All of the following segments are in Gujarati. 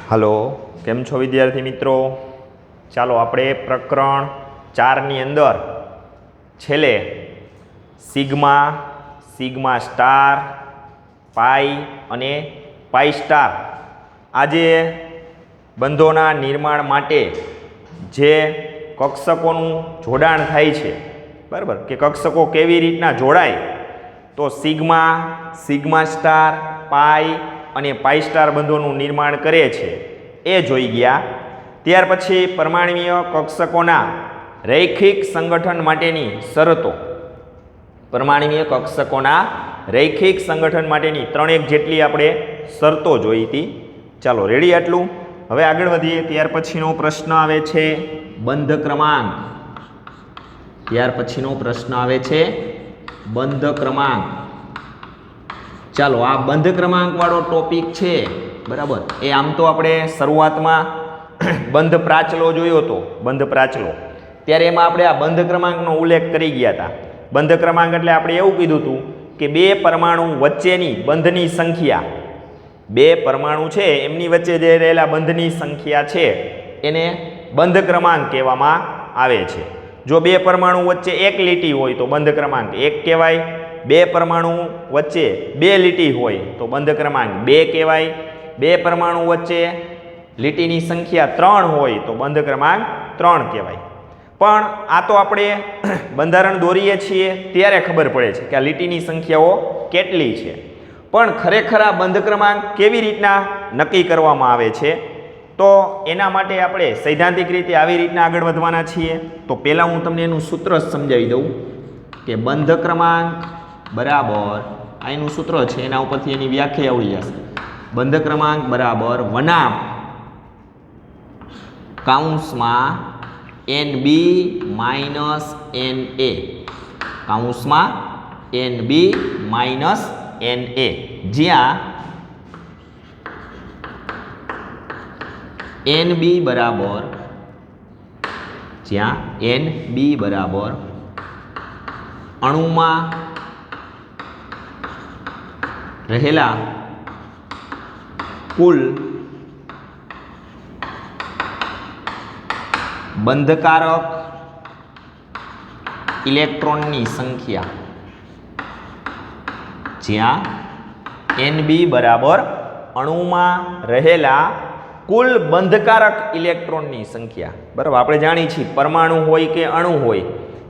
હલો, કેમ છો વિદ્યાર્થી મિત્રો? ચાલો આપણે પ્રકરણ 4 ની અંદર છેલ્લે સિગ્મા, સિગ્મા સ્ટાર, પાઈ અને પાઈ સ્ટાર આજે બંધોના નિર્માણ માટે જે કક્ષકોનું જોડાણ થાય છે, બરાબર, કે કક્ષકો કેવી રીતના જોડાય, તો સિગ્મા, સિગ્મા સ્ટાર, પાઈ અને પાઈ સ્ટાર બંધોનું નિર્માણ કરે છે એ જોઈ ગયા. ત્યાર પછી પરમાણ્વીય કક્ષકોના રૈખિક સંગઠન માટેની શરતો, પરમાણ્વીય કક્ષકોના રૈખિક સંગઠન માટેની 3 જેટલી આપણે શરતો જોઈ હતી. ચાલો રેડી આટલું. હવે આગળ વધીએ. ત્યાર પછીનો પ્રશ્ન આવે છે બંધ ક્રમાંક. ત્યાર પછીનો પ્રશ્ન આવે છે બંધ ક્રમાંક. ચાલો આ બંધ ક્રમાંક વાળો ટોપિક છે, બરાબર. એ આમ તો આપણે શરૂઆતમાં બંધ પ્રાચલો જોયો હતો, બંધ પ્રાચલો, ત્યારે એમાં આપણે આ બંધ ક્રમાંકનો ઉલ્લેખ કરી ગયા હતા. બંધ ક્રમાંક એટલે આપણે એવું કીધું હતું કે બે પરમાણુ વચ્ચેની બંધની સંખ્યા, બે પરમાણુ છે એમની વચ્ચે જે રહેલા બંધની સંખ્યા છે એને બંધ ક્રમાંક કહેવામાં આવે છે. જો બે પરમાણુ વચ્ચે એક લીટી હોય તો બંધ ક્રમાંક 1 કહેવાય. બે પરમાણુ વચ્ચે બે લીટી હોય તો બંધ ક્રમાંક 2 કહેવાય. બે પરમાણુ વચ્ચે લીટીની સંખ્યા 3 હોય તો બંધ ક્રમાંક 3 કહેવાય. પણ આ તો આપણે બંધારણ દોરીએ છીએ ત્યારે ખબર પડે છે કે આ લીટીની સંખ્યાઓ કેટલી છે. પણ ખરેખર આ બંધ ક્રમાંક કેવી રીતના નક્કી કરવામાં આવે છે, તો એના માટે આપણે સૈદ્ધાંતિક રીતે આવી રીતના આગળ વધવાના છીએ. તો પહેલાં હું તમને એનું સૂત્ર સમજાવી દઉં કે બંધ ક્રમાંક બરાબર, આ એનું સૂત્ર છે, એના ઉપરથી એની વ્યાખ્યા આવડી જશે. બંધ ક્રમાંક બરાબર વનામ કૌંસમાં NB માઇનસ NA, કૌંસમાં NB માઇનસ NA, જ્યાં NB બરાબર, જ્યાં NB બરાબર અણુમાં રહેલા કુલ બંધકારક ઇલેક્ટ્રોનની સંખ્યા, જ્યાં NB બરાબર અણુમાં રહેલા કુલ બંધકારક ઇલેક્ટ્રોનની સંખ્યા, બરાબર. આપણે જાણીએ છીએ પરમાણુ હોય કે અણુ હોય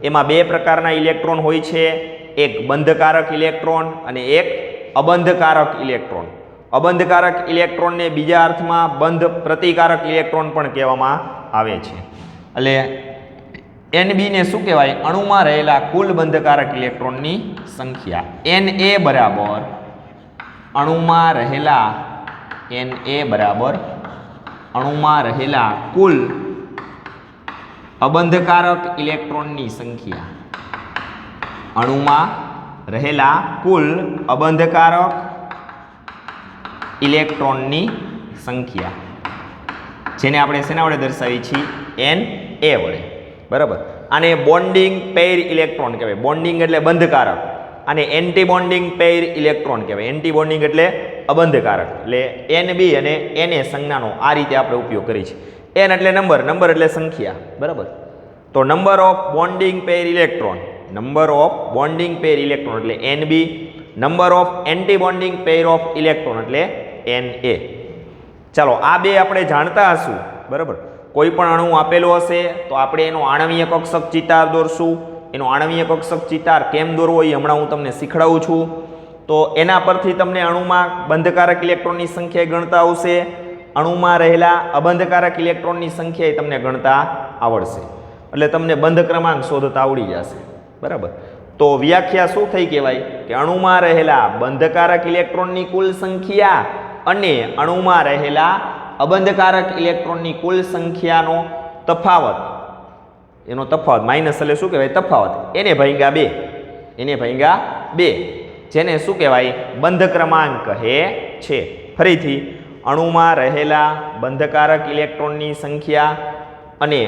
એમાં બે પ્રકારના ઇલેક્ટ્રોન હોય છે, એક બંધકારક ઇલેક્ટ્રોન અને એક અબંધકારક ઇલેક્ટ્રોન. અબંધકારક ઇલેક્ટ્રોનને બીજા અર્થમાં બંધ પ્રતિકારક ઇલેક્ટ્રોન પણ કહેવામાં આવે છે. એટલે NB ને શું કહેવાય? અણુમાં રહેલા કુલ બંધકારક ઇલેક્ટ્રોનની સંખ્યા. NA બરાબર અણુમાં રહેલા, NA બરાબર અણુમાં રહેલા કુલ અબંધકારક ઇલેક્ટ્રોનની સંખ્યા, અણુમાં રહેલા કુલ અબંધકારક ઇલેક્ટ્રોનની સંખ્યા, જેને આપણે શેના વડે દર્શાવી છીએ? Na વડે, બરાબર. આને બોન્ડિંગ પેર ઇલેક્ટ્રોન કહેવાય. બોન્ડિંગ એટલે બંધકારક, અને એન્ટી બોન્ડિંગ પેર ઇલેક્ટ્રોન કહેવાય. એન્ટી બોન્ડિંગ એટલે અબંધકારક. એટલે NB અને Na સંજ્ઞાનો આ રીતે આપણે ઉપયોગ કરી છે. N એટલે નંબર, નંબર એટલે સંખ્યા, બરાબર. તો number of bonding pair electron, number of bonding pair electron એટલે NB, number of anti bonding pair of electron એટલે Na. ચાલો આ બે આપણે જાણતા હશું, બરાબર. કોઈ પણ અણુ આપેલો હશે તો આપણે એનો આણવીય કક્ષક ચિતાર દોરશું. એનો આણવીય કક્ષક ચિતાર કેમ દોરવો એ હમણાં હું તમને શીખડાવું છું. તો એના પરથી તમને અણુમાં બંધકારક ઇલેક્ટ્રોનની સંખ્યા ગણતા આવશે, અણુમાં રહેલા અબંધકારક ઇલેક્ટ્રોનની સંખ્યા તમને ગણતા આવડશે. એટલે તમને બંધ ક્રમાંક શોધતા આવડી જશે, બરાબર. તો વ્યાખ્યા શું થઈ કહેવાય કે અણુમાં રહેલા બંધકારક ઇલેક્ટ્રોનની કુલ સંખ્યા અને અણુમાં રહેલા અબંધકારક ઇલેક્ટ્રોનની કુલ સંખ્યાનો તફાવત, એનો તફાવત માઇનસ એટલે શું કહેવાય? તફાવત. એને ભાગ્યા 2, એને ભાગ્યા 2, જેને શું કહેવાય? બંધ ક્રમાંક કહે છે. ફરીથી, અણુમાં રહેલા બંધકારક ઇલેક્ટ્રોનની સંખ્યા અને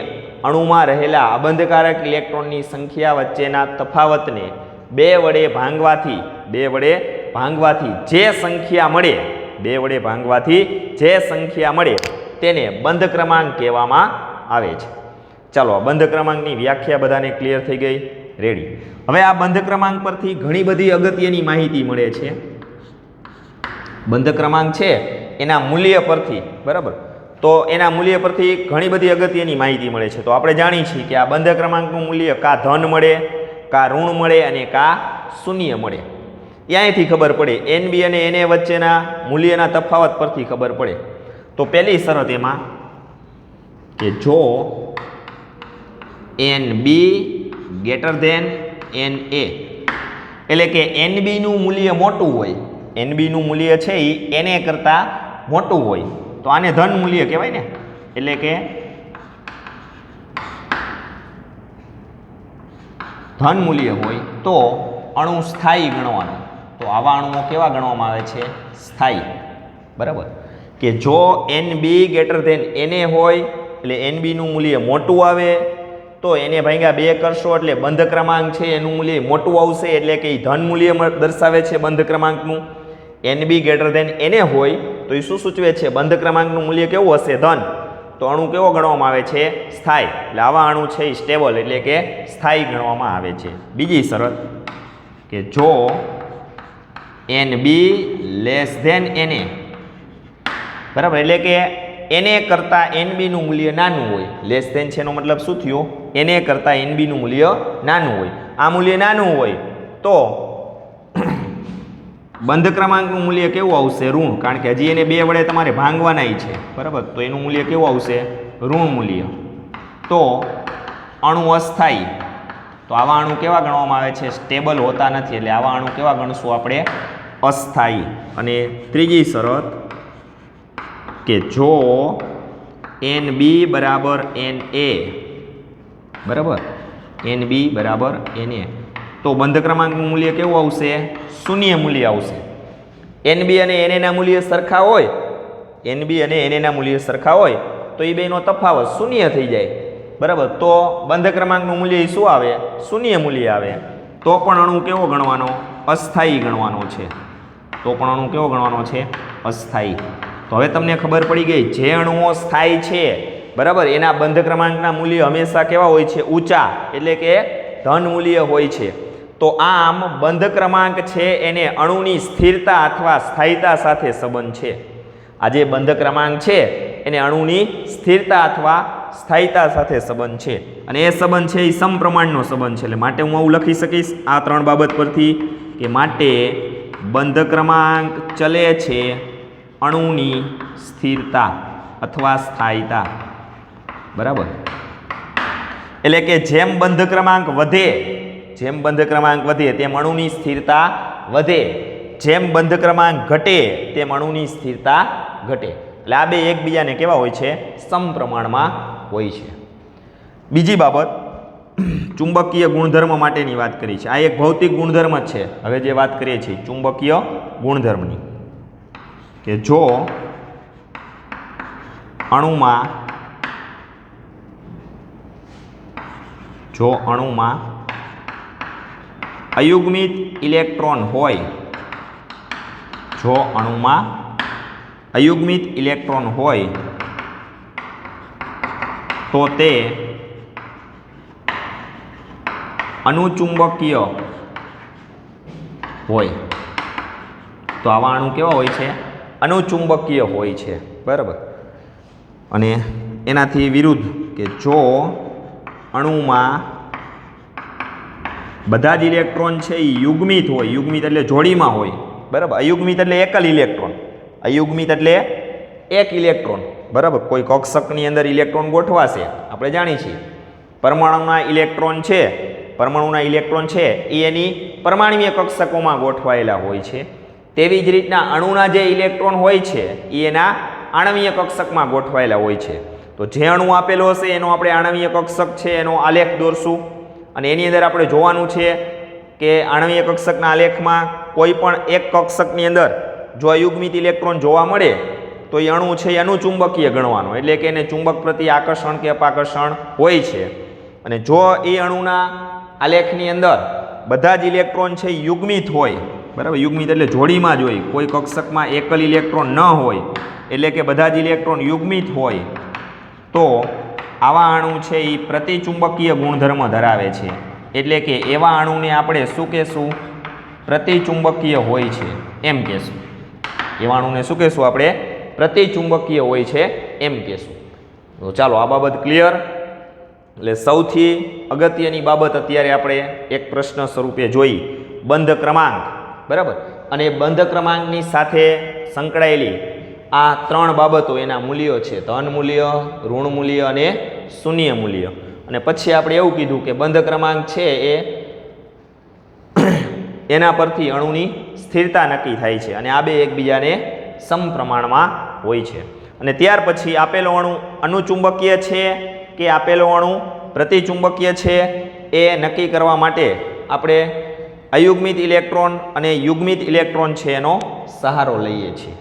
અણુમાં રહેલા અબંધકારક ઇલેક્ટ્રોનની સંખ્યા વચ્ચેના તફાવતને 2 વડે ભાંગવાથી જે સંખ્યા મળે 2 વડે ભાંગવાથી જે સંખ્યા મળે તેને બંધ ક્રમાંક કહેવામાં આવે છે. ચાલો આ બંધ ક્રમાંકની વ્યાખ્યા બધાને ક્લિયર થઈ ગઈ? રેડી. હવે આ બંધ ક્રમાંક પરથી ઘણી બધી અગત્યની માહિતી મળે છે. બંધ ક્રમાંક છે એના મૂલ્ય પરથી, બરાબર, તો એના મૂલ્ય પરથી ઘણી બધી અગત્યની માહિતી મળે છે. તો આપણે જાણીએ છીએ કે આ બંધ ક્રમાંકનું મૂલ્ય કા ધન મળે, કા ઋણ મળે અને કા શૂન્ય મળે. ત્યાંથી ખબર પડે. NB અને NA વચ્ચેના મૂલ્યના તફાવત પરથી ખબર પડે. તો પહેલી શરત એમાં કે જો NB greater than NA, એટલે કે NB નું મૂલ્ય મોટું હોય, NB નું મૂલ્ય છે એ NA કરતાં મોટું હોય તો આને ધન મૂલ્ય કહેવાય ને. એટલે કે ધન મૂલ્ય હોય તો અણુ સ્થાયી ગણવાનો. તો આવા અણુઓ કેવા ગણવામાં આવે છે? સ્થાયી. બરાબર. કે જો NB greater than NA હોય એટલે NB નું મૂલ્ય મોટું આવે તો એને ભાગ્યા 2 કરશો એટલે બંધ ક્રમાંક છે એનું મૂલ્ય મોટું આવશે, એટલે કે એ ધન મૂલ્ય દર્શાવે છે બંધ ક્રમાંકનું. NB greater than NA હોય તો એ શું સૂચવે છે? બંધ ક્રમાંકનું મૂલ્ય કેવું હશે? ધન. તો અણુ કેવો ગણવામાં આવે છે? સ્થાયી. એટલે આવા અણુ છે એ સ્ટેબલ એટલે કે સ્થાયી ગણવામાં આવે છે. બીજી શરત કે જો NB લેસ ધેન NA, બરાબર, એટલે કે NA કરતાં NB નું મૂલ્ય નાનું હોય. લેસ ધેન છે એનો મતલબ શું થયો? NA કરતાં NB નું મૂલ્ય નાનું હોય. આ મૂલ્ય નાનું હોય તો બંધ ક્રમાંકનું મૂલ્ય કેવું આવશે? ઋણ. કારણ કે હજી એને 2 વડે તમારે ભાંગવાના છે, બરાબર, તો એનું મૂલ્ય કેવું આવશે? ઋણ મૂલ્ય. તો અણુ અસ્થાયી. તો આવા અણુ કેવા ગણવામાં આવે છે? સ્ટેબલ હોતા નથી. એટલે આવા અણુ કેવા ગણશું આપણે? અસ્થાયી. અને ત્રીજી શરત કે જો NB બરાબર NA, બરાબર, NB બરાબર NA, તો બંધ ક્રમાંકનું મૂલ્ય કેવું આવશે? શૂન્ય મૂલ્ય આવશે. NB અને NA ના મૂલ્ય સરખા હોય, NB અને NA ના મૂલ્ય સરખા હોય તો એ બેનો તફાવત શૂન્ય થઈ જાય, બરાબર. તો બંધ ક્રમાંકનું મૂલ્ય શું આવે? શૂન્ય મૂલ્ય આવે. તો પણ અણુ કેવો ગણવાનો? અસ્થાયી ગણવાનો છે. તો પણ અણુ કેવો ગણવાનો છે? અસ્થાયી. તો હવે તમને ખબર પડી ગઈ જે અણુઓ સ્થાયી છે, બરાબર, એના બંધ ક્રમાંકના મૂલ્ય હંમેશા કેવા હોય છે? ઊંચા, એટલે કે ધન મૂલ્ય હોય છે. તો આમ બંધ ક્રમાંક છે એને અણુની સ્થિરતા અથવા સ્થાયીતા સાથે સંબંધ છે. આ જે બંધ ક્રમાંક છે એને અણુની સ્થિરતા અથવા સ્થાયીતા સાથે સંબંધ છે. અને એ સંબંધ છે એ સમપ્રમાણનો સંબંધ છે. એટલે માટે હું આવું લખી શકીશ આ 3 બાબત પરથી કે માટે બંધ ક્રમાંક ચલે છે અણુની સ્થિરતા અથવા સ્થાયીતા, બરાબર. એટલે કે જેમ બંધ ક્રમાંક વધે, જેમ બંધ ક્રમાંક વધે તેમ અણુની સ્થિરતા વધે, જેમ બંધ ક્રમાંક ઘટે તેમ અણુની સ્થિરતા ઘટે. એટલે આ બે એકબીજાને કેવા હોય છે? સમપ્રમાણમાં હોય છે. બીજી બાબત ચુંબકીય ગુણધર્મ માટેની વાત કરી છે. આ એક ભૌતિક ગુણધર્મ જ છે. હવે જે વાત કરીએ છીએ ચુંબકીય ગુણધર્મની, કે જો અણુમાં અયુગ્મિત ઇલેક્ટ્રોન હોય, જો અણુમાં અયુગ્મિત ઇલેક્ટ્રોન હોય તો તે અનુચુંબકીય હોય. તો આવા અણુ કેવા હોય છે? અનુચુંબકીય હોય છે, બરાબર. અને એનાથી વિરુદ્ધ કે જો અણુમાં બધા જ ઇલેક્ટ્રોન છે એ યુગ્મિત હોય, યુગ્મિત એટલે જોડીમાં હોય, બરાબર. અયુગ્મિત એટલે એકલ ઇલેક્ટ્રોન, અયુગ્મિત એટલે એક ઇલેક્ટ્રોન, બરાબર. કોઈ કક્ષકની અંદર ઇલેક્ટ્રોન ગોઠવાશે, આપણે જાણીએ છીએ પરમાણુના ઇલેક્ટ્રોન છે, પરમાણુના ઇલેક્ટ્રોન છે એ એની પરમાણુય કક્ષકોમાં ગોઠવાયેલા હોય છે. તેવી જ રીતના અણુના જે ઇલેક્ટ્રોન હોય છે એ એના આણવીય કક્ષકમાં ગોઠવાયેલા હોય છે. તો જે અણુ આપેલો હશે એનો આપણે આણવીય કક્ષક છે એનો આલેખ દોરશું અને એની અંદર આપણે જોવાનું છે કે આણવીય કક્ષકના આલેખમાં કોઈ પણ એક કક્ષકની અંદર જો અયુગ્મિત ઇલેક્ટ્રોન જોવા મળે તો એ અણુ છે એ અનુચુંબકીય ગણવાનો, એટલે કે એને ચુંબક પ્રતિ આકર્ષણ કે અપાકર્ષણ હોય છે. અને જો એ અણુના આલેખની અંદર બધા જ ઇલેક્ટ્રોન છે યુગ્મિત હોય, બરાબર, યુગ્મિત એટલે જોડીમાં જ હોય, કોઈ કક્ષકમાં એકલ ઇલેક્ટ્રોન ન હોય, એટલે કે બધા જ ઇલેક્ટ્રોન યુગ્મિત હોય, તો આવા અણુ છે એ પ્રતિચુંબકીય ગુણધર્મ ધરાવે છે. એટલે કે એવા અણુને આપણે શું કહેશું? પ્રતિચુંબકીય હોય છે એમ કહેશું. એવા અણુને શું કહેશું આપણે? પ્રતિચુંબકીય હોય છે એમ કહેશું. તો ચાલો આ બાબત ક્લિયર. એટલે સૌથી અગત્યની બાબત અત્યારે આપણે એક પ્રશ્ન સ્વરૂપે જોઈ, બંધ ક્રમાંક, બરાબર. અને બંધ ક્રમાંકની સાથે સંકળાયેલી આ ત્રણ બાબતો, એના મૂલ્યો છે, ધન મૂલ્ય, ઋણ મૂલ્ય અને શૂન્ય મૂલ્ય. અને પછી આપણે એવું કીધું કે બંધ ક્રમાંક છે એ એના પરથી અણુની સ્થિરતા નક્કી થાય છે, અને આ બે એકબીજાને સમપ્રમાણમાં હોય છે. અને ત્યાર પછી આપેલો અણુ અનુચુંબકીય છે કે આપેલો અણુ પ્રતિચુંબકીય છે એ નક્કી કરવા માટે આપણે અયુગ્મિત ઇલેક્ટ્રોન અને યુગ્મિત ઇલેક્ટ્રોન છે એનો સહારો લઈએ છીએ.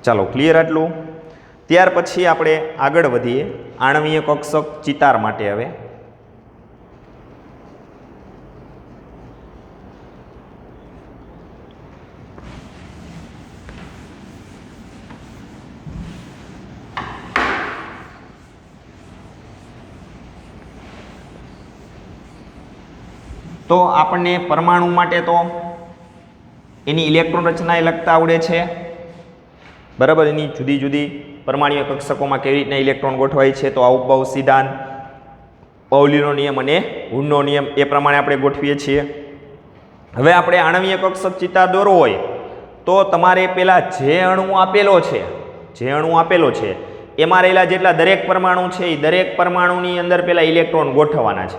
ચાલો ક્લિયર આટલું. ત્યાર પછી આપણે આગળ વધીએ આણવીય કક્ષક ચિતાર માટે. હવે તો આપણને પરમાણુ માટે તો એની ઇલેક્ટ્રોન રચના લખતા આવડે છે, બરાબર. એની જુદી જુદી પરમાણુય કક્ષકોમાં કેવી રીતના ઇલેક્ટ્રોન ગોઠવાય છે, તો આ ઉપભાવ સિદ્ધાંત, પાઉલીનો નિયમ અને હુડનો નિયમ એ પ્રમાણે આપણે ગોઠવીએ છીએ. હવે આપણે આણવીય કક્ષક ચિતાર દોરવો હોય તો તમારે પહેલા જે અણુ આપેલો છે એમાં રહેલા જેટલા દરેક પરમાણુ છે એ દરેક પરમાણુની અંદર પહેલા ઇલેક્ટ્રોન ગોઠવવાના છે.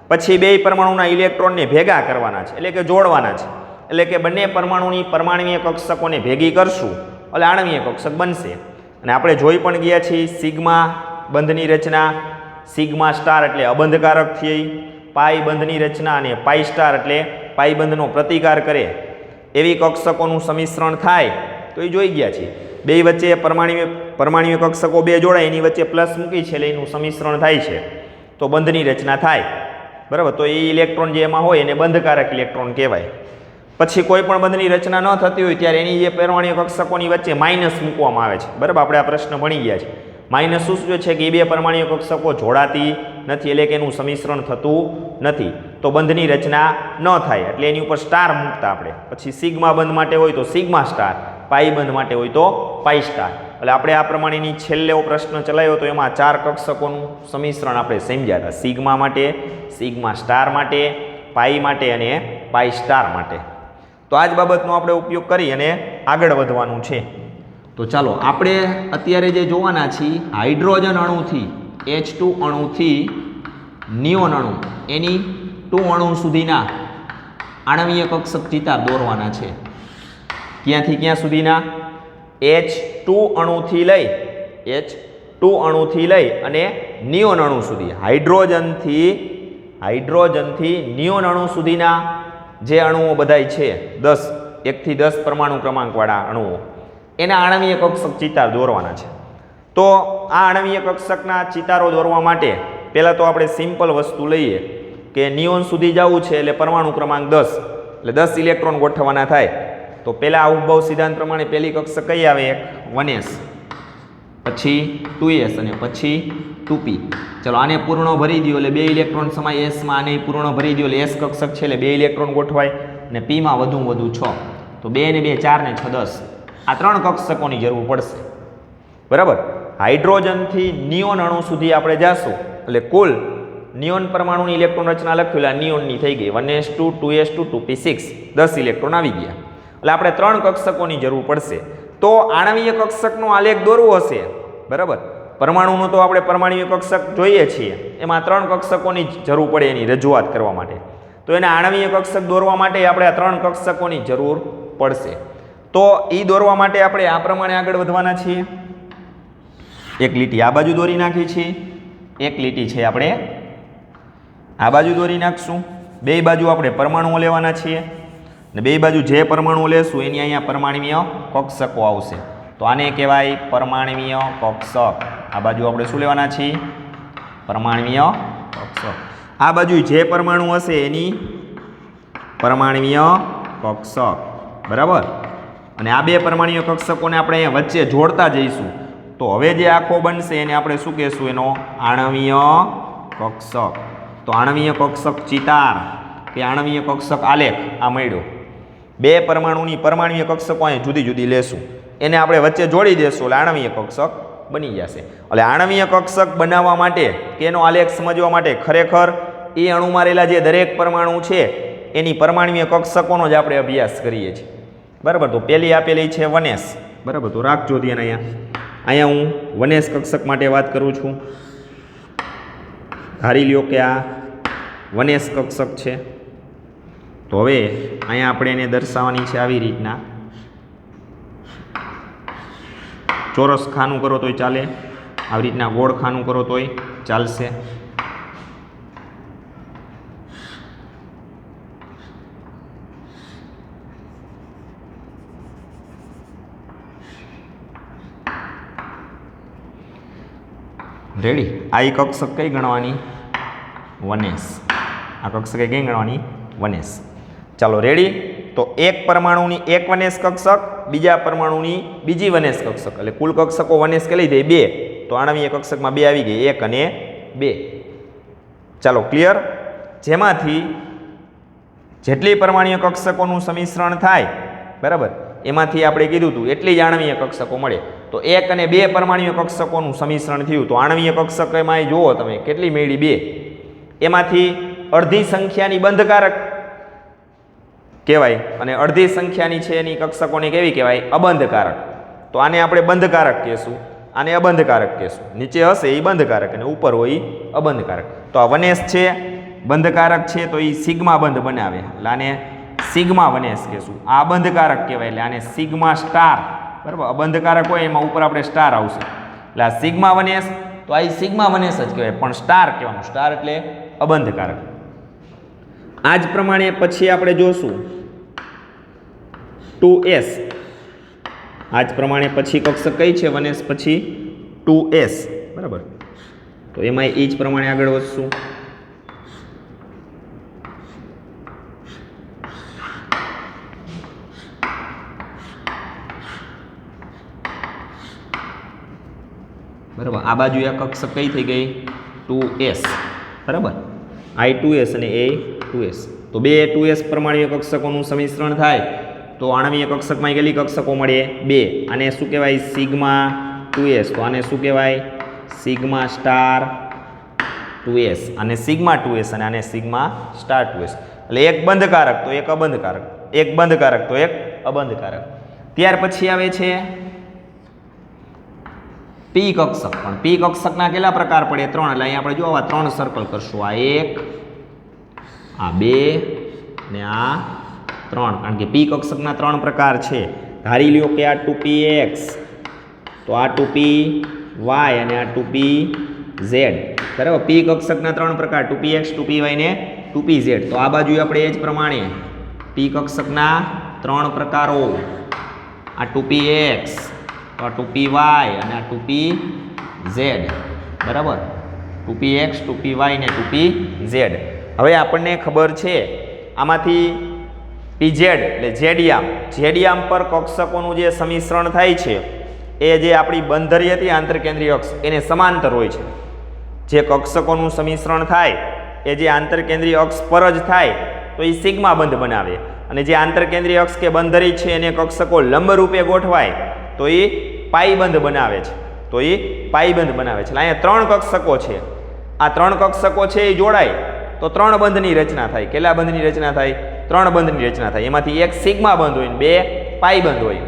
પછી બે પરમાણુના ઇલેક્ટ્રોનને ભેગા કરવાના છે, એટલે કે જોડવાના છે. એટલે કે બંને પરમાણુની પરમાણુય કક્ષકોને ભેગી કરશું એટલે આણવીય કક્ષક બનશે. અને આપણે જોઈ પણ ગયા છીએ સિગ્મા બંધની રચના, સિગ્મા સ્ટાર એટલે અબંધકારક થઈ, પાઈ બંધની રચના અને પાઈ સ્ટાર એટલે પાઈ બંધનો પ્રતિકાર કરે એવી કક્ષકોનું સંમિશ્રણ થાય તો એ જોઈ ગયા છીએ. બે વચ્ચે પરમાણુય કક્ષકો બે જોડાય, એની વચ્ચે પ્લસ મૂકી છે એટલે એનું સંમિશ્રણ થાય છે તો બંધની રચના થાય, બરાબર. તો એ ઇલેક્ટ્રોન જે એમાં હોય એને બંધકારક ઇલેક્ટ્રોન કહેવાય. પછી કોઈ પણ બંધની રચના ન થતી હોય ત્યારે એની જે પરમાણુય કક્ષકોની વચ્ચે માઇનસ મૂકવામાં આવે છે, બરાબર. આપણે આ પ્રશ્ન ભણી ગયા છે. માઇનસ શું સૂચવે છે કે એ બે પરમાણુય કક્ષકો જોડાતી નથી, એટલે કે એનું સંમિશ્રણ થતું નથી, તો બંધની રચના ન થાય. એટલે એની ઉપર સ્ટાર મૂકતા આપણે. પછી સિગ્મા બંધ માટે હોય તો સિગ્મા સ્ટાર, પાઈ બંધ માટે હોય તો પાઈ સ્ટાર. એટલે આપણે આ પ્રમાણેની છેલ્લે પ્રશ્ન ચલાવ્યો તો એમાં ચાર કક્ષકોનું સંમિશ્રણ આપણે સમજ્યા હતા, સિગ્મા માટે, સિગ્મા સ્ટાર માટે, પાઈ માટે અને પાઈ સ્ટાર માટે. તો આ જ બાબતનો આપણે ઉપયોગ કરી અને આગળ વધવાનું છે. તો ચાલો આપણે અત્યારે જે જોવાના છીએ હાઇડ્રોજન અણુથી H2 અણુથી નિયોન અણુ એની 2 અણુ સુધીના આણવીય કક્ષક ચિતાર દોરવાના છે. ક્યાંથી ક્યાં સુધીના? H2 અણુથી લઈ અને નિયોન અણુ સુધી, હાઇડ્રોજનથી નિયોન અણુ સુધીના જે અણુઓ બધાય છે 10, 1 થી 10 પરમાણુ ક્રમાંકવાળા અણુઓ, એના આણવીય કક્ષક ચિતાર દોરવાના છે. તો આ આણવીય કક્ષકના ચિતારો દોરવા માટે પહેલાં તો આપણે સિમ્પલ વસ્તુ લઈએ કે નિયોન સુધી જવું છે એટલે પરમાણુ ક્રમાંક 10, એટલે 10 ઇલેક્ટ્રોન ગોઠવવાના થાય. તો પહેલાં આ ઉપભાવ સિદ્ધાંત પ્રમાણે પહેલી કક્ષક કઈ આવે? એક 1s, પછી 2s અને પછી 2p. ચલો આને પૂર્ણ ભરી દો એટલે 2 ઇલેક્ટ્રોન સમાય એસમાં, આને પૂર્ણ ભરી દો એટલે એસ કક્ષક છે એટલે 2 ઇલેક્ટ્રોન ગોઠવાય, અને પીમાં વધુમાં વધુ 6. તો 2 ને 2 4 ને 6 10. આ 3 કક્ષકોની જરૂર પડશે, બરાબર. હાઇડ્રોજનથી નિયોન અણુ સુધી આપણે જાશું એટલે કુલ નિયોન પરમાણુની ઇલેક્ટ્રોન રચના લખ્યું એટલે નિયોનની થઈ ગઈ 1s2 2s2 2p6, 10 ઇલેક્ટ્રોન આવી ગયા. એટલે આપણે 3 કક્ષકોની જરૂર પડશે. તો આણવીય કક્ષકનો આલેખ દોરવો હશે, બરાબર. પરમાણુનો તો આપણે પરમાણુય કક્ષક જોઈએ છીએ, એમાં 3 કક્ષકોની જરૂર પડે એની રજૂઆત કરવા માટે. તો એના આણવીય કક્ષક દોરવા માટે આપણે આ 3 કક્ષકોની જરૂર પડશે. તો એ દોરવા માટે આપણે આ પ્રમાણે આગળ વધવાના છીએ. એક લીટી આ બાજુ દોરી નાખી છે, એક લીટી છે આપણે આ બાજુ દોરી નાખશું. બે બાજુ આપણે પરમાણુઓ લેવાના છીએ, અને બે બાજુ જે પરમાણુઓ લેશું એની અહીંયા પરમાણુય કક્ષકો આવશે. તો આને કહેવાય પરમાણુય કક્ષક. આ બાજુ આપણે શું લેવાના છીએ? પરમાણુય કક્ષક. આ બાજુ જે પરમાણુ હશે એની પરમાણ્વીય કક્ષક, બરાબર. અને આ બે પરમાણ્વીય કક્ષકોને આપણે અહીંયા વચ્ચે જોડતા જઈશું તો હવે જે આખો બનશે એને આપણે શું કહેશું? એનો આણવીય કક્ષક. તો આણવીય કક્ષક ચિતાર કે આણવીય કક્ષક આલેખ આ મળ્યો. બે પરમાણુની પરમાણ્વીય કક્ષકો અહીં જુદી જુદી લેશું, એને આપણે વચ્ચે જોડી દેશું એટલે આણવીય કક્ષક બની જશે. એટલે આણવીય કક્ષક બનાવવા માટે કે એનો આલેખ સમજવા માટે ખરેખર એ અણુમાં રહેલા જે દરેક પરમાણુ છે એની પરમાણ્વીય કક્ષકોનો જ આપણે અભ્યાસ કરીએ છીએ, બરાબર. તો પહેલી આપેલી છે 1s, બરાબર. તો રાખજો ધ્યાન અહીંયા હું 1s કક્ષક માટે વાત કરું છું. ધારી લ્યો કે આ 1s કક્ષક છે. તો હવે અહીંયા આપણે એને દર્શાવવાની છે આવી રીતના. ચોરસ ખાનું કરો તોય ચાલે, આવી રીતના ગોળ ખાનું કરો તોય ચાલશે. રેડી. આ કક્ષક કઈ ગણવાની? 1s. આ કક્ષક કઈ ગણવાની? 1s. ચાલો રેડી. તો એક પરમાણુની એક 1s કક્ષક, બીજા પરમાણુની બીજી 1s કક્ષક, એટલે કુલ કક્ષકો 1s કેટલી થઈ? 2. તો આણવીય કક્ષકમાં 2 આવી ગઈ, 1 અને 2. ચાલો ક્લિયર. જેમાંથી જેટલી પરમાણ્વીય કક્ષકોનું સંમિશ્રણ થાય, બરાબર, એમાંથી આપણે કીધું હતું એટલી જ આણવીય કક્ષકો મળે. તો 1 અને 2 પરમાણ્વીય કક્ષકોનું સંમિશ્રણ થયું. તો આણવીય કક્ષક એમાં જુઓ તમે કેટલી મળી? 2. એમાંથી અડધી સંખ્યાની બંધકારક કહેવાય અને અડધી સંખ્યાની છે એની કક્ષકોને કેવી કહેવાય? અબંધકારક. તો આને આપણે બંધકારક કહેશું, આને અબંધકારક કહેશું. નીચે હશે એ બંધકારક અને ઉપર હોય અબંધકારક. તો આ 1s છે બંધકારક છે તો એ સિગ્મા બંધ બનાવે એટલે આને સિગ્મા 1s કહેશું. આ બંધકારક કહેવાય એટલે આને સિગ્મા સ્ટાર, બરાબર. અબંધકારક હોય એમાં ઉપર આપણે સ્ટાર આવશે એટલે આ સિગ્મા 1s. તો આ સિગ્મા 1s જ કહેવાય પણ સ્ટાર કહેવાનું. સ્ટાર એટલે અબંધકારક. આ જ પ્રમાણે પછી આપણે જોશું 2s. આ જ પ્રમાણે પછી કક્ષક કઈ છે? 1s પછી 2s, બરાબર. તો એમાં એ જ પ્રમાણે આગળ વધશું. બરાબર. આ બાજુ આ કક્ષક કઈ થઈ ગઈ? 2s, બરાબર. I2s અને A2s. તો બે 2s પરમાણ્વીય કક્ષકોનું સંમિશ્રણ થાય તો આણવીય કક્ષકમાં કેટલી કક્ષકો મળે? 2. આને શું કહેવાય? Sigma 2s. તો આને શું કહેવાય? Sigma star 2s. આને સિગ્મા 2s અને આને સિગ્મા સ્ટાર 2s. એટલે એક બંધકારક તો એક અબંધકારક, એક બંધકારક તો એક અબંધકારક. ત્યાર પછી આવે છે પી કક્ષક. પણ પી કક્ષકના કેટલા પ્રકાર પડે? 3. એટલે અહીંયા આપણે જો આવા 3 સર્કલ કરશું. આ 1, આ 2 અને આ 3. કારણ કે પી કક્ષકના 3 પ્રકાર છે. ધારી લ્યો કે આ 2px, તો આ 2py અને આ 2pz, બરાબર. પી કક્ષકના 3 પ્રકાર 2px, 2py ને 2pz. તો આ બાજુ આપણે એ જ પ્રમાણે પી કક્ષકના 3 પ્રકારો. આ 2px, તો આ 2py અને આ 2pz, બરાબર. 2px, 2py ને 2pz. હવે આપણને ખબર છે આમાંથી pz એટલે જેડિયામ પર કક્ષકોનું જે સંમિશ્રણ થાય છે એ જે આપણી બંધરી હતી આંતરકેન્દ્રીય અક્ષ એને સમાંતર હોય છે. જે કક્ષકોનું સંમિશ્રણ થાય એ જે આંતરકેન્દ્રીય અક્ષ પર જ થાય તો એ સિગ્મા બંધ બનાવે અને જે આંતરકેન્દ્રીય અક્ષ કે બંધરી છે એને કક્ષકો લંબ રૂપે ગોઠવાય તો એ પાઈબંધ બનાવે છે. તો એ પાઈબંધ બનાવે છે. એટલે અહીંયા 3 કક્ષકો છે. આ 3 કક્ષકો છે એ જોડાય તો 3 બંધની રચના થાય. કેટલા બંધની રચના થાય? 3 બંધની રચના થાય. એમાંથી એક સિગ્મા બંધ હોય ને 2 પાઈબંધ હોય.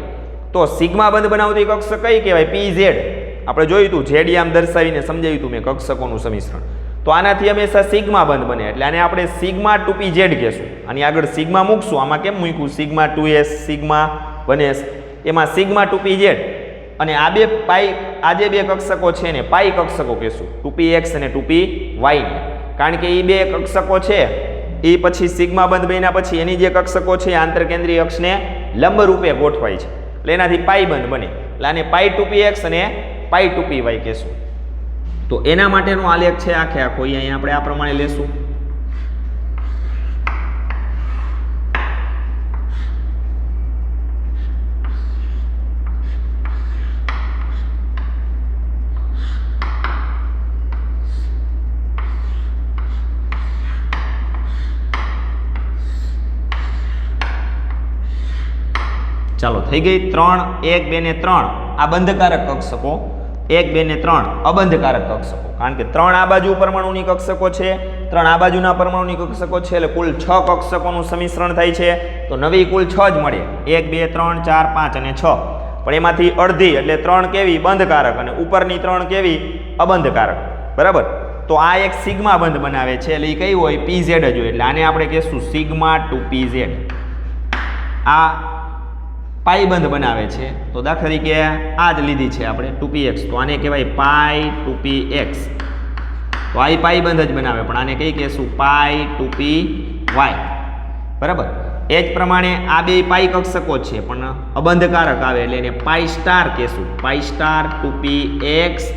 તો સિગ્મા બંધ બનાવતી કક્ષક કઈ કહેવાય? PZ. આપણે જોયું હતું જેડિયામ દર્શાવીને સમજાવ્યું હતું મેં કક્ષકોનું સંમિશ્રણ. તો આનાથી હંમેશા સિગ્મા બંધ બને એટલે આને આપણે સિગ્મા 2pz કહેશું. આની આગળ સિગ્મા મૂકશું. આમાં કેમ મૂક્યું? Sigma 2s, sigma 1s. એમાં સિગ્મા 2pz અને આ બે પાઈ, આ જે બે કક્ષકો છે ને પાઈ કક્ષકો કહેશું. 2px અને 2py ને. કારણ કે એ બે કક્ષકો છે એ પછી સિગ્મા બંધ બન્યા પછી એની જે કક્ષકો છે આંતરકેન્દ્રીય અક્ષને લંબ રૂપે ગોઠવાય છે એટલે એનાથી પાઈ બંધ બને. એટલે આને પાઈ 2px અને પાઈ 2py કહેશું. તો એના માટેનો આલેખ છે આખે આખો અહીંયા આપણે આ પ્રમાણે લેશું. ચાલો થઈ ગઈ 3 1 2 ને 3 આ બંધકારક કક્ષકો, 1 2 ને 3 અબંધકારક કક્ષકો, કારણ કે 3 આ બાજુ પરમાણુની કક્ષકો છે, 3 આ બાજુના પરમાણુની કક્ષકો છે, એટલે કુલ 6 કક્ષકોનું સમિશ્રણ થાય છે. તો નવી કુલ 6 જ મળે, 1 2 3 4 5 અને 6. પણ એમાંથી અડધી એટલે 3 કેવી બંધકારક અને ઉપરની 3 કેવી અબંધકારક. બરાબર. તો આ એક સિગ્મા બંધ બનાવે છે, એટલે એ કઈ હોય PZ જ હોય, એટલે આને આપણે કહીશું સિગ્મા 2PZ. આ પાઈ બંધ બનાવે છે, તો દાખલા તરીકે આ જ લીધી છે આપણે 2px, તો આને કહેવાય પાઈ 2px. તો આ પાઈ બંધ જ બનાવે, પણ આને કઈ કહેશું પાઈ 2py. બરાબર. એ જ પ્રમાણે આ બે પાઈ કક્ષકો છે પણ અબંધકારક આવે એટલે એને પાઈ સ્ટાર કહેશું, પાઈ સ્ટાર 2px.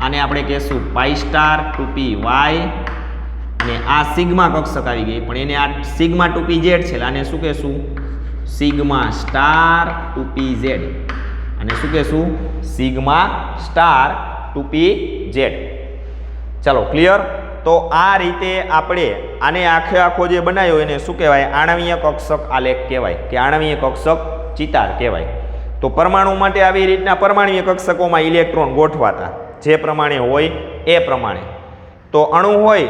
આને આપણે કહેશું પાઈ સ્ટાર 2py. અને આ સિગ્મા કક્ષક આવી ગઈ, પણ એને આ સિગ્મા 2pz છે, એટલે આને શું કહેશું સિગ્મા સ્ટાર 2pz. અને શું કહેશું સિગ્મા સ્ટાર 2pz. ચાલો ક્લિયર. તો આ રીતે આપણે આને આખો જે બનાવ્યો એને શું કહેવાય આણવીય કક્ષક આલેખ કહેવાય કે આણવીય કક્ષક ચિતાર કહેવાય. તો પરમાણુ માટે આવી રીતના પરમાણુય કક્ષકોમાં ઇલેક્ટ્રોન ગોઠવાતા જે પ્રમાણે હોય એ પ્રમાણે. તો અણુ હોય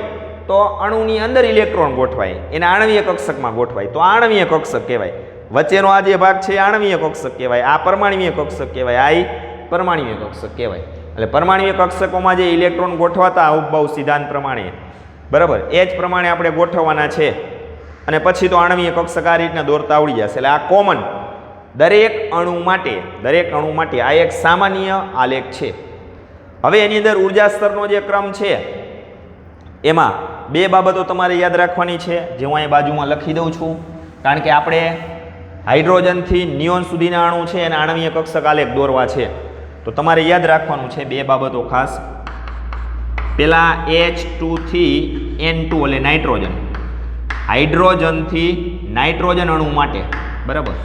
તો અણુની અંદર ઇલેક્ટ્રોન ગોઠવાય, એને આણવીય કક્ષકમાં ગોઠવાય, તો આણવીય કક્ષક કહેવાય. વચ્ચેનો આ જે ભાગ છે આણવીય કક્ષક કહેવાય, આ પરમાણુય કક્ષક કહેવાય, આ પરમાણુય કક્ષક કહેવાય. એટલે પરમાણુય કક્ષકોમાં જે ઇલેક્ટ્રોન ગોઠવાતા અવભાવ સિદ્ધાંત પ્રમાણે, બરાબર, એ જ પ્રમાણે આપણે ગોઠવવાના છે. અને પછી તો આણવીય કક્ષક આ રીતના દોરતા આવડી જશે. એટલે આ કોમન દરેક અણુ માટે આ એક સામાન્ય આલેખ છે. હવે એની અંદર ઉર્જા સ્તરનો જે ક્રમ છે એમાં બે બાબતો તમારે યાદ રાખવાની છે, જે હું અહીં બાજુમાં લખી દઉં છું. કારણ કે આપણે હાઇડ્રોજનથી નિયોન સુધીના અણુ છે અને આણવીય કક્ષક આલેખ દોરવા છે. તો તમારે યાદ રાખવાનું છે બે બાબતો ખાસ. પેલા H2 થી N2 એટલે નાઇટ્રોજન, હાઇડ્રોજનથી નાઇટ્રોજન અણુ માટે, બરાબર,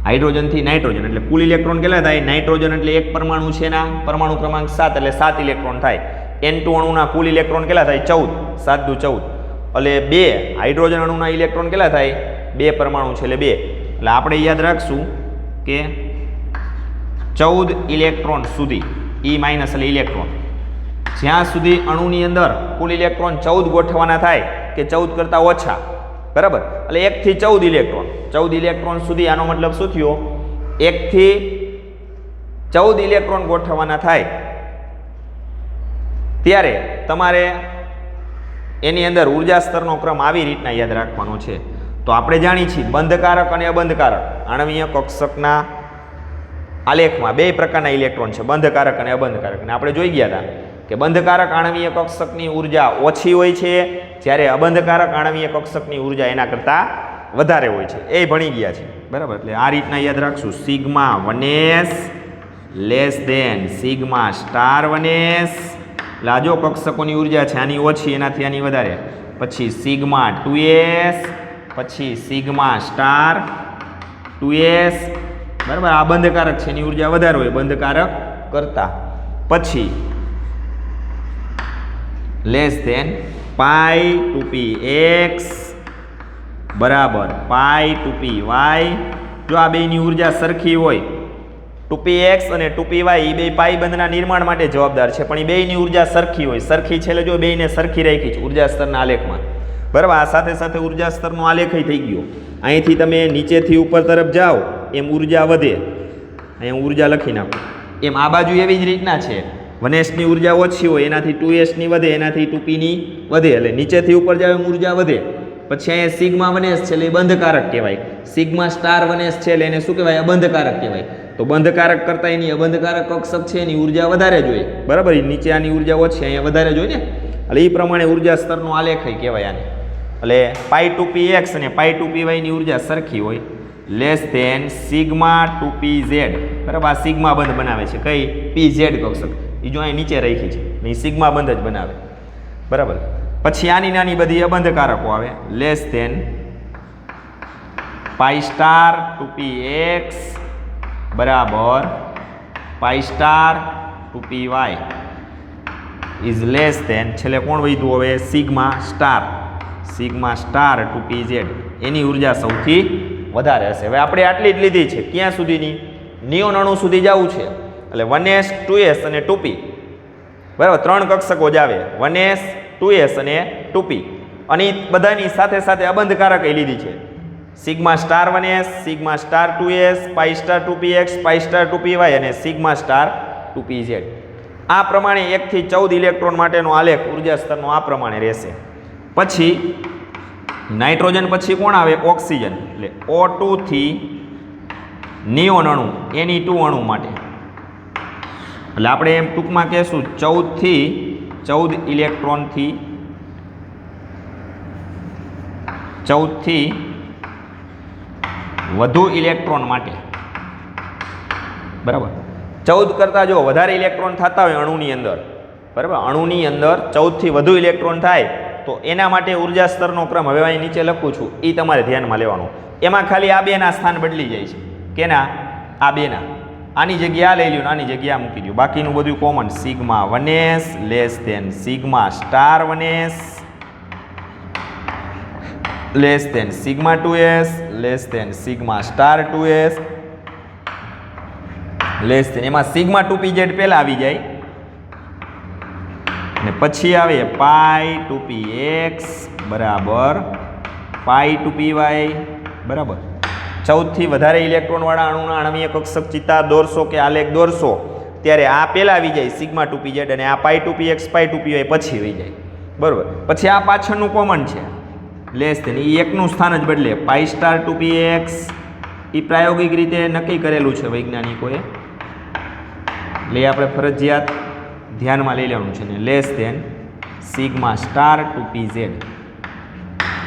હાઇડ્રોજનથી નાઇટ્રોજન એટલે કુલ ઇલેક્ટ્રોન કેટલા થાય? નાઇટ્રોજન એટલે એક પરમાણુ છે ના પરમાણુ ક્રમાંક 7 એટલે 7 ઇલેક્ટ્રોન થાય. N2 અણુના કુલ ઇલેક્ટ્રોન કેટલા થાય? 14, 7 દુ 14. એટલે 2 હાઇડ્રોજન અણુના ઇલેક્ટ્રોન કેટલા થાય? 2 પરમાણુ છે એટલે 2. એટલે આપણે યાદ રાખશું કે 14 ઇલેક્ટ્રોન સુધી, E માઇનસ એટલે ઇલેક્ટ્રોન, જ્યાં સુધી અણુની અંદર કુલ ઇલેક્ટ્રોન 14 ગોઠવવાના થાય કે 14 કરતાં ઓછા, બરાબર, એટલે 1 થી 14 ઇલેક્ટ્રોન, 14 ઇલેક્ટ્રોન સુધી. આનો મતલબ શું થયો? 1 થી 14 ઇલેક્ટ્રોન ગોઠવવાના થાય ત્યારે તમારે એની અંદર ઉર્જા સ્તરનો ક્રમ આવી રીતના યાદ રાખવાનો છે. તો આપણે જાણીએ છીએ બંધકારક અને અબંધકારક આણવીય કક્ષકના આલેખમાં બે પ્રકારના ઇલેક્ટ્રોન છે, બંધકારક અને અબંધકારક. અને આપણે જોઈ ગયા હતા કે બંધકારક આણવીય કક્ષકની ઉર્જા ઓછી હોય છે, જ્યારે અબંધકારક આણવીય કક્ષકની ઉર્જા એના કરતાં વધારે હોય છે. એ ભણી ગયા છે, બરાબર. એટલે આ રીતના યાદ રાખશું, sigma 1s less than sigma star 1s. એટલે આ જો કક્ષકોની ઉર્જા છે આની ઓછી, એનાથી આની વધારે, પછી સિગ્મા 2s, પછી સિગ્મા સ્ટાર 2s, બરાબર. આ બંધકારક છે, એની ઉર્જા વધારે હોય બંધકારક કરતા. પછી લેસ ધેન પાઈ 2px બરાબર પાઈ 2py. જો આ બેની ઉર્જા સરખી હોય, 2px અને 2py એ બે પાઈ બંધના નિર્માણ માટે જવાબદાર છે, પણ એ બેની ઉર્જા સરખી હોય, સરખી છે એટલે જો બેને સરખી રાખી છે ઉર્જા સ્તરના આલેખમાં, બરાબર. આ સાથે સાથે ઉર્જા સ્તરનો આલેખ થઈ ગયો. અહીંથી તમે નીચેથી ઉપર તરફ જાઓ એમ ઉર્જા વધે, અહીંયા ઉર્જા લખી નાખો. એમ આ બાજુ એવી જ રીતના છે, 1sની ઉર્જા ઓછી હોય એનાથી 2sની વધે, એનાથી 2pની વધે, એટલે નીચેથી ઉપર જાવ એમ ઉર્જા વધે. પછી અહીંયા સિગ્મા 1s છે એટલે એ બંધકારક કહેવાય, સિગ્મા સ્ટાર 1s છે એટલે એને શું કહેવાય? અબંધકારક કહેવાય. તો બંધકારક કરતાં એની અબંધકારક કક્ષક છે એની ઉર્જા વધારે જોઈએ, બરાબર. નીચે આની ઉર્જા ઓછી, અહીંયા વધારે જોઈએ ને, એટલે એ પ્રમાણે ઉર્જા સ્તરનો આલેખ કહેવાય આને. એટલે પાઈ 2px અને પાઈ 2py ની ઉર્જા સરખી હોય, લેસ ધેન સિગ્મા 2pz, બરાબર. આ સિગ્મા બંધ બનાવે છે, કઈ? pz કક્ષક. એ જો અહીં નીચે રાખી છે, એ સિગ્મા બંધ જ બનાવે, બરાબર. પછી આની નાની બધી અબંધકારકો આવે, લેસ ધેન પાઈ સ્ટાર 2px બરાબર pi star 2py is less than, છેલ્લે કોણ વધ્યું હવે? Sigma star 2pz. એની ઉર્જા સૌથી વધારે હશે. હવે આપણે આટલી જ લીધી છે, ક્યાં સુધીની? નિયોન અણુ સુધી જવું છે, એટલે 1s 2s અને 2p, બરાબર, 3 કક્ષકો જ આવે, 1s 2s અને 2p, અને બધાની સાથે સાથે અબંધકારક એ લીધી છે, sigma star 1s, sigma star 2s, પાઈ સ્ટાર 2px, પાઈ સ્ટાર 2py અને સિગ્મા સ્ટાર 2pz. આ પ્રમાણે 1 થી 14 ઇલેક્ટ્રોન માટેનો આલેખ ઉર્જા સ્તરનો આ પ્રમાણે રહેશે. પછી નાઇટ્રોજન પછી કોણ આવે? ઓક્સિજન. એટલે O2 થી નિયોન અણુ Ne2 અણુ માટે, એટલે આપણે એમ ટૂંકમાં કહેશું 14 થી 14 ઇલેક્ટ્રોનથી 14 થી વધુ ઇલેક્ટ્રોન માટે, બરાબર. 14 કરતાં જો વધારે ઇલેક્ટ્રોન થતા હોય અણુની અંદર, બરાબર, અણુની અંદર 14 થી વધુ ઇલેક્ટ્રોન થાય તો એના માટે ઉર્જા સ્તરનો ક્રમ હવે અહીં નીચે લખું છું, એ તમારે ધ્યાનમાં લેવાનો. એમાં ખાલી આ બેના સ્થાન બદલી જાય છે. કેના? આ બેના. આની જગ્યા આ લઈ લ્યો, આની જગ્યા મૂકી દો, બાકીનું બધું common. Sigma 1s less than sigma star 1s less than sigma 2s less than sigma star 2s less than, એમાં સિગ્મા 2pz પહેલા આવી જાય અને પછી આવે પાઈ 2px બરાબર પાઈ 2py બરાબર. 14 થી વધારે ઇલેક્ટ્રોન વાળા અણુના આણ્વીય કક્ષક ચિતાર દોરશો કે આલેખ દોરશો ત્યારે આ પહેલા આવી જાય સિગ્મા 2pz અને આ પાઈ 2px પાઈ 2py પછી આવી જાય, બરાબર. પછી આ પાછળનું કોમન છે લેસ ધેન, એ એકનું સ્થાન જ બદલે, પાઈ સ્ટાર 2px એ પ્રાયોગિક રીતે નક્કી કરેલું છે વૈજ્ઞાનિકોએ, એટલે આપણે ફરજિયાત ધ્યાનમાં લઈ લેવાનું છે ને, less than sigma star 2pz,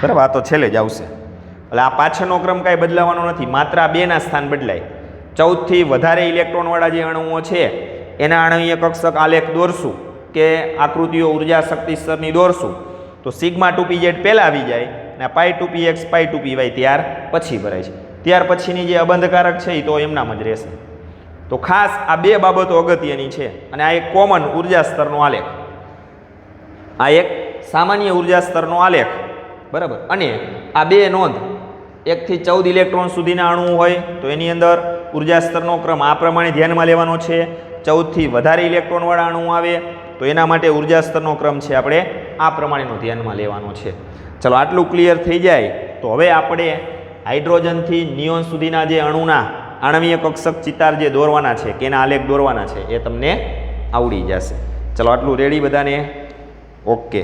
બરાબર. આ તો છેલ્લે જ આવશે, એટલે આ પાછળનો ક્રમ કાંઈ બદલાવાનો નથી, માત્ર આ બેના સ્થાન બદલાય. 14 થી વધારે ઇલેક્ટ્રોનવાળા જે અણુઓ છે એના આણ્વીય કક્ષક આલેખ દોરશું કે આકૃતિઓ ઉર્જા શક્તિ સ્તરની દોરશું તો સિગ્મા 2pz પહેલાં આવી જાય અને પાઈ 2px પાઈ 2py ત્યાર પછી ભરાય છે. ત્યાર પછીની જે અબંધકારક છે એ તો એમનામ જ રહેશે. તો ખાસ આ બે બાબતો અગત્યની છે, અને આ એક કોમન ઉર્જા સ્તરનો આલેખ, આ એક સામાન્ય ઉર્જા સ્તરનો આલેખ, બરાબર. અને આ બે નોંધ, 1 થી 14 ઇલેક્ટ્રોન સુધીના અણુ હોય તો એની અંદર ઉર્જા સ્તરનો ક્રમ આ પ્રમાણે ધ્યાનમાં લેવાનો છે. 14 થી વધારે ઇલેક્ટ્રોનવાળા અણુ આવે તો એના માટે ઉર્જા સ્તરનો ક્રમ છે આપણે આ પ્રમાણેનો ધ્યાનમાં લેવાનો છે. ચલો આટલું ક્લિયર થઈ જાય તો હવે આપણે હાઇડ્રોજનથી નિયોન સુધીના જે અણુના આણ્વીય કક્ષક ચિતાર જે દોરવાના છે કે એના આલેખ દોરવાના છે એ તમને આવડી જશે. ચલો આટલું રેડી બધાને? ઓકે.